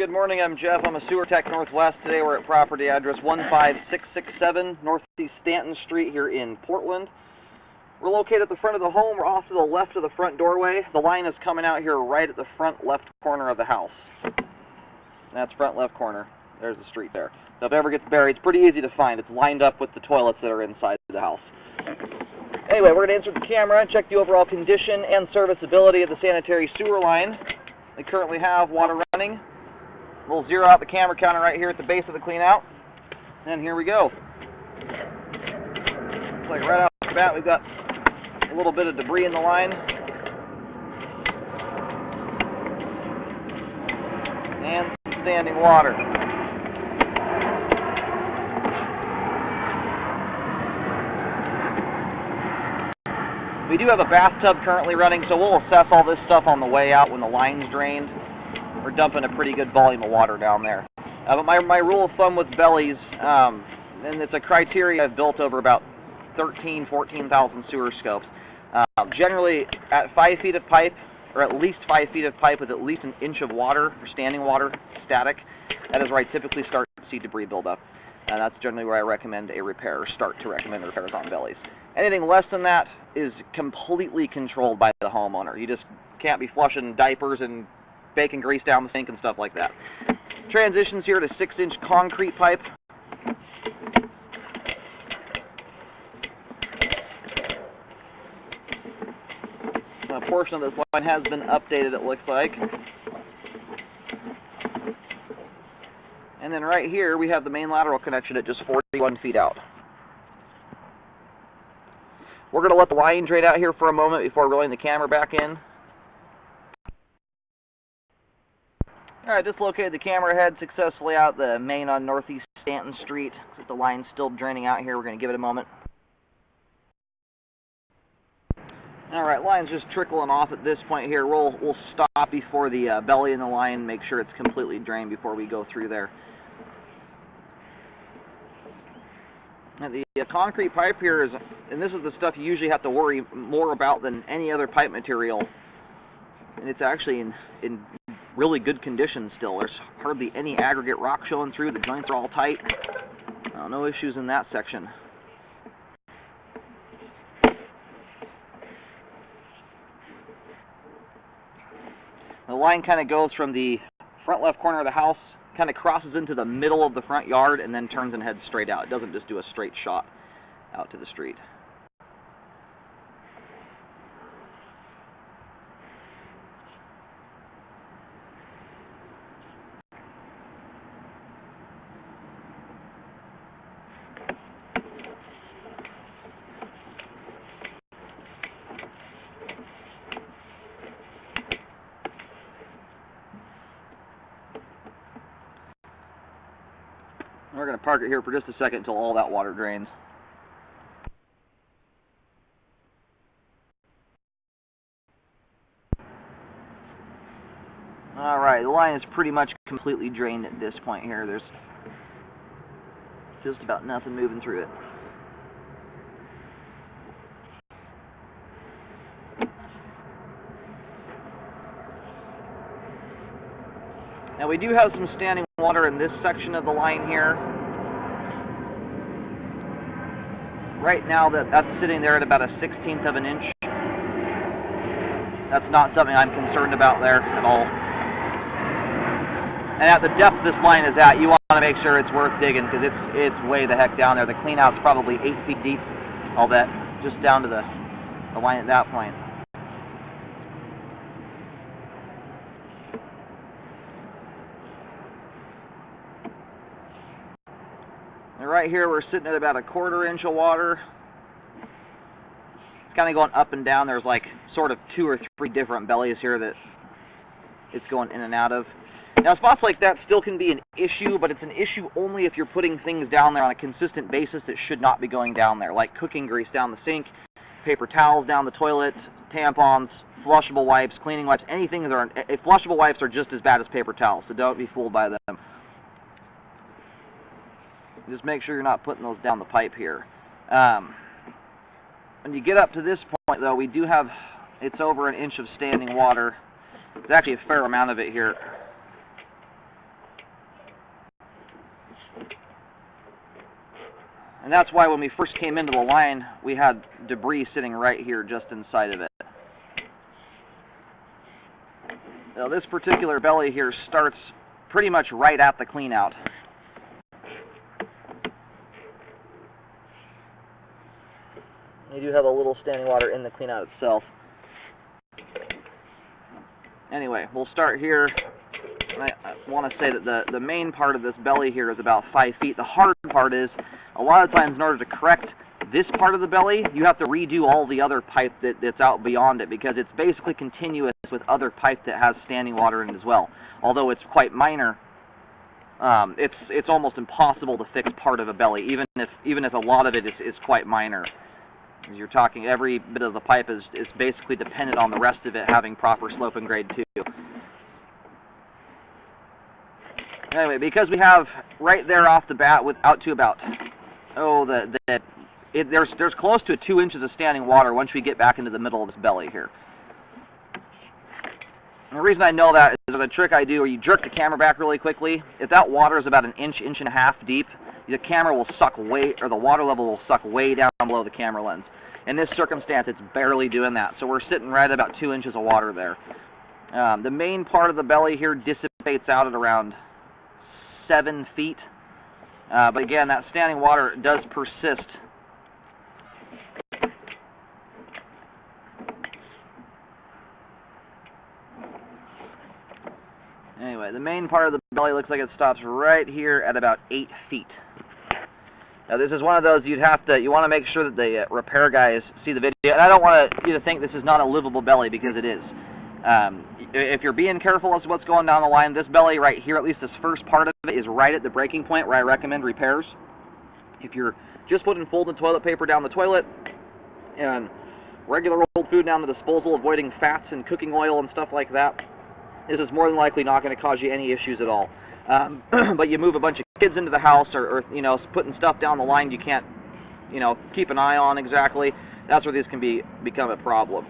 Good morning, I'm Jeff. I'm a sewer tech Northwest. Today we're at property address 15667 Northeast Stanton Street here in Portland. We're located at the front of the home. We're off to the left of the front doorway. The line is coming out here right at the front left corner of the house. That's front left corner. There's the street there. So if it ever gets buried, it's pretty easy to find. It's lined up with the toilets that are inside the house. Anyway, we're going to insert the camera and check the overall condition and serviceability of the sanitary sewer line. They currently have water running. We'll zero out the camera counter right here at the base of the clean out. And here we go. Looks like right off the bat we've got a little bit of debris in the line. And some standing water. We do have a bathtub currently running, so we'll assess all this stuff on the way out when the line's drained. We're dumping a pretty good volume of water down there. But my rule of thumb with bellies, and it's a criteria I've built over about 14,000 sewer scopes. Generally, at 5 feet of pipe, or at least 5 feet of pipe with at least an inch of water, for standing water, static, that is where I typically start to see debris buildup. And that's generally where I recommend a repair, or start to recommend repairs on bellies. Anything less than that is completely controlled by the homeowner. You just can't be flushing diapers and bacon grease down the sink and stuff like that. Transitions here to 6-inch concrete pipe. A portion of this line has been updated, it looks like. And then right here we have the main lateral connection at just 41 feet out. We're going to let the line drain out here for a moment before reeling the camera back in. Alright, just located the camera head successfully out the main on Northeast Stanton Street. Looks like the line's still draining out here. We're going to give it a moment. Alright, line's just trickling off at this point here. We'll stop before the belly in the line, make sure it's completely drained before we go through there. And the concrete pipe here is, and this is the stuff you usually have to worry more about than any other pipe material. And it's actually in really good condition still. There's hardly any aggregate rock showing through. The joints are all tight. No issues in that section. The line kind of goes from the front left corner of the house, kind of crosses into the middle of the front yard, and then turns and heads straight out. It doesn't just do a straight shot out to the street. We're going to park it here for just a second until all that water drains. Alright, the line is pretty much completely drained at this point here. There's just about nothing moving through it. Now we do have some standing water in this section of the line here. Right now that's sitting there at about a 1/16 of an inch. That's not something I'm concerned about there at all. And at the depth this line is at, you want to make sure it's worth digging because it's way the heck down there. The clean out's probably 8 feet deep, all that, just down to the line at that point. And right here we're sitting at about a 1/4 inch of water. It's kind of going up and down. There's like sort of 2 or 3 different bellies here that it's going in and out of. Now spots like that still can be an issue, but it's an issue only if you're putting things down there on a consistent basis that should not be going down there, like cooking grease down the sink, paper towels down the toilet, tampons, flushable wipes, cleaning wipes, anything that are, flushable wipes are just as bad as paper towels, so don't be fooled by them. Just make sure you're not putting those down the pipe here. When you get up to this point though, we do have, it's over an inch of standing water. There's actually a fair amount of it here. And that's why when we first came into the line, we had debris sitting right here just inside of it. Now, this particular belly here starts pretty much right at the cleanout. You do have a little standing water in the cleanout itself. Anyway, we'll start here. I want to say that the main part of this belly here is about 5 feet. The hard part is, a lot of times in order to correct this part of the belly, you have to redo all the other pipe that's out beyond it, because it's basically continuous with other pipe that has standing water in it as well. Although it's quite minor, it's almost impossible to fix part of a belly, even if a lot of it is quite minor. As you're talking, every bit of the pipe is basically dependent on the rest of it having proper slope and grade too. Anyway, because we have right there off the bat, out to about, there's close to 2 inches of standing water once we get back into the middle of this belly here. And the reason I know that is there's a trick I do where you jerk the camera back really quickly. If that water is about an inch and a half deep, the camera will suck the water level will suck way down below the camera lens. In this circumstance, it's barely doing that. So we're sitting right at about 2 inches of water there. The main part of the belly here dissipates out at around 7 feet. But again, that standing water does persist. Anyway, the main part of the belly looks like it stops right here at about 8 feet. Now, this is one of those you want to make sure that the repair guys see the video. And I don't want you to think this is not a livable belly, because it is. If you're being careful as to what's going down the line, this belly right here, at least this first part of it, is right at the breaking point where I recommend repairs. If you're just putting folded toilet paper down the toilet and regular old food down the disposal, avoiding fats and cooking oil and stuff like that, this is more than likely not going to cause you any issues at all. But you move a bunch of kids into the house, or putting stuff down the line you can't keep an eye on exactly, that's where this can become a problem.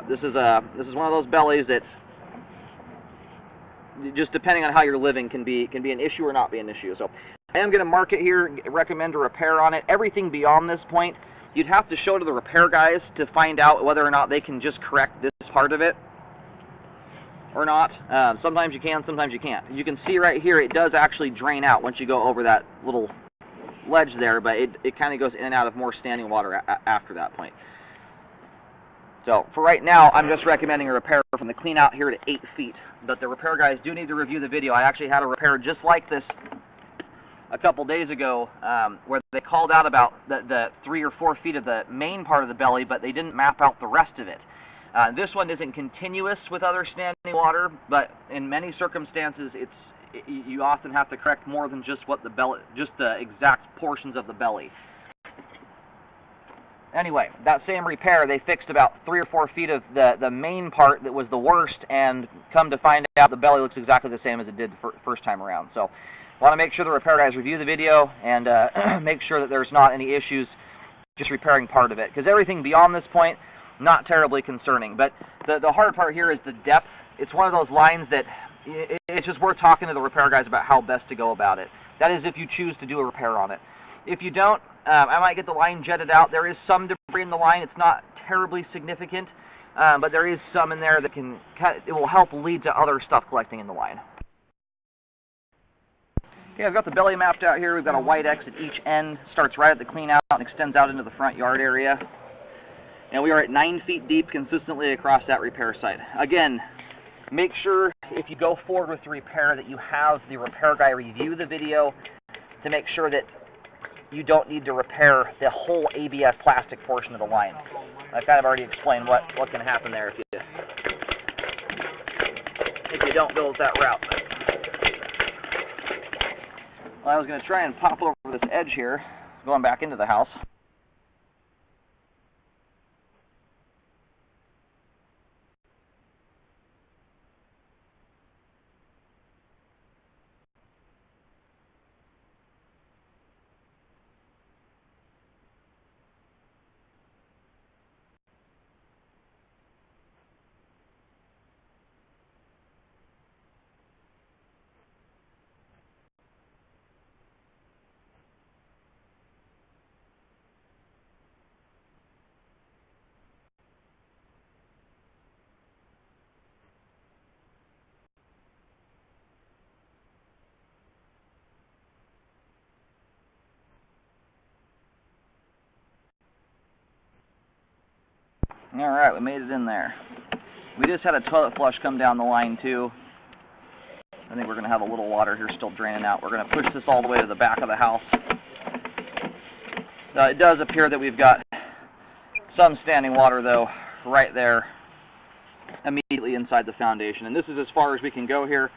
This is one of those bellies that, just depending on how you're living, can be an issue or not be an issue. So I am going to mark it here, recommend a repair on it. Everything beyond this point, you'd have to show to the repair guys to find out whether or not they can just correct this part of it or not. Sometimes you can, sometimes you can't. You can see right here, it does actually drain out once you go over that little ledge there, but it kind of goes in and out of more standing water after that point. So for right now, I'm just recommending a repair from the clean out here to 8 feet. But the repair guys do need to review the video. I actually had a repair just like this a couple days ago, where they called out about the 3 or 4 feet of the main part of the belly, but they didn't map out the rest of it. This one isn't continuous with other standing water, but in many circumstances, you often have to correct more than just the exact portions of the belly. Anyway, that same repair, they fixed about 3 or 4 feet of the main part that was the worst, and come to find out the belly looks exactly the same as it did the first time around. So I want to make sure the repair guys review the video and make sure that there's not any issues just repairing part of it, because everything beyond this point, not terribly concerning. But the hard part here is the depth. It's one of those lines that it's just worth talking to the repair guys about how best to go about it. That is if you choose to do a repair on it. If you don't, I might get the line jetted out. There is some debris in the line. It's not terribly significant, but there is some in there that it will help lead to other stuff collecting in the line. Okay, I've got the belly mapped out here. We've got a white X at each end. Starts right at the clean out and extends out into the front yard area. And we are at 9 feet deep consistently across that repair site. Again, make sure if you go forward with the repair that you have the repair guy review the video to make sure that you don't need to repair the whole ABS plastic portion of the line. I've kind of already explained what can happen there if you don't go that route. Well, I was going to try and pop over this edge here, going back into the house. Alright, we made it in there. We just had a toilet flush come down the line too. I think we're going to have a little water here still draining out. We're going to push this all the way to the back of the house. It does appear that we've got some standing water though right there immediately inside the foundation. And this is as far as we can go here.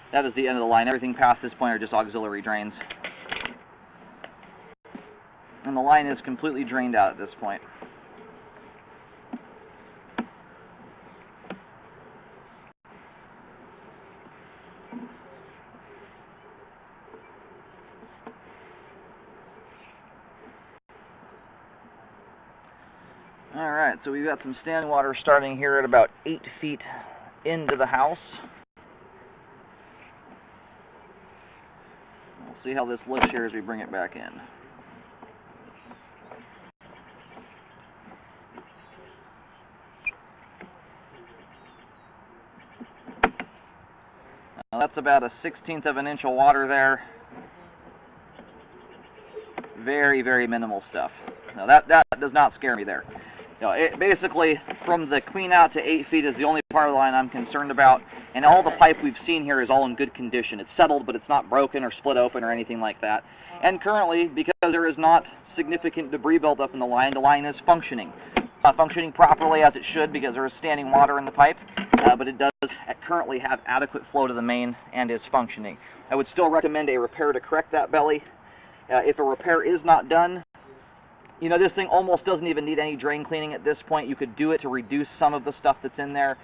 That is the end of the line. Everything past this point are just auxiliary drains. And the line is completely drained out at this point. Alright, so we've got some standing water starting here at about 8 feet into the house. We'll see how this looks here as we bring it back in. Now that's about a 1/16 of an inch of water there. Very, very minimal stuff. Now that does not scare me there. Basically, from the clean out to 8 feet is the only part of the line I'm concerned about, and all the pipe we've seen here is all in good condition. It's settled, but it's not broken or split open or anything like that. And currently, because there is not significant debris buildup in the line is functioning. It's not functioning properly as it should because there is standing water in the pipe, but it does currently have adequate flow to the main and is functioning. I would still recommend a repair to correct that belly. If a repair is not done, this thing almost doesn't even need any drain cleaning at this point. You could do it to reduce some of the stuff that's in there.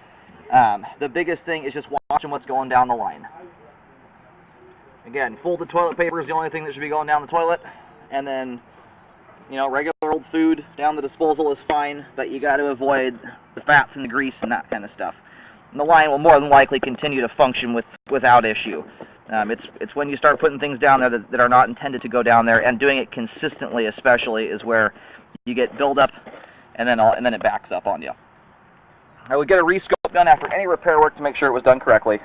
The biggest thing is just watching what's going down the line. Again, folded toilet paper is the only thing that should be going down the toilet. And then, regular old food down the disposal is fine, but you got to avoid the fats and the grease and that kind of stuff. And the line will more than likely continue to function without issue. It's when you start putting things down there that are not intended to go down there, and doing it consistently especially is where you get buildup, and then it backs up on you. I would get a rescope done after any repair work to make sure it was done correctly.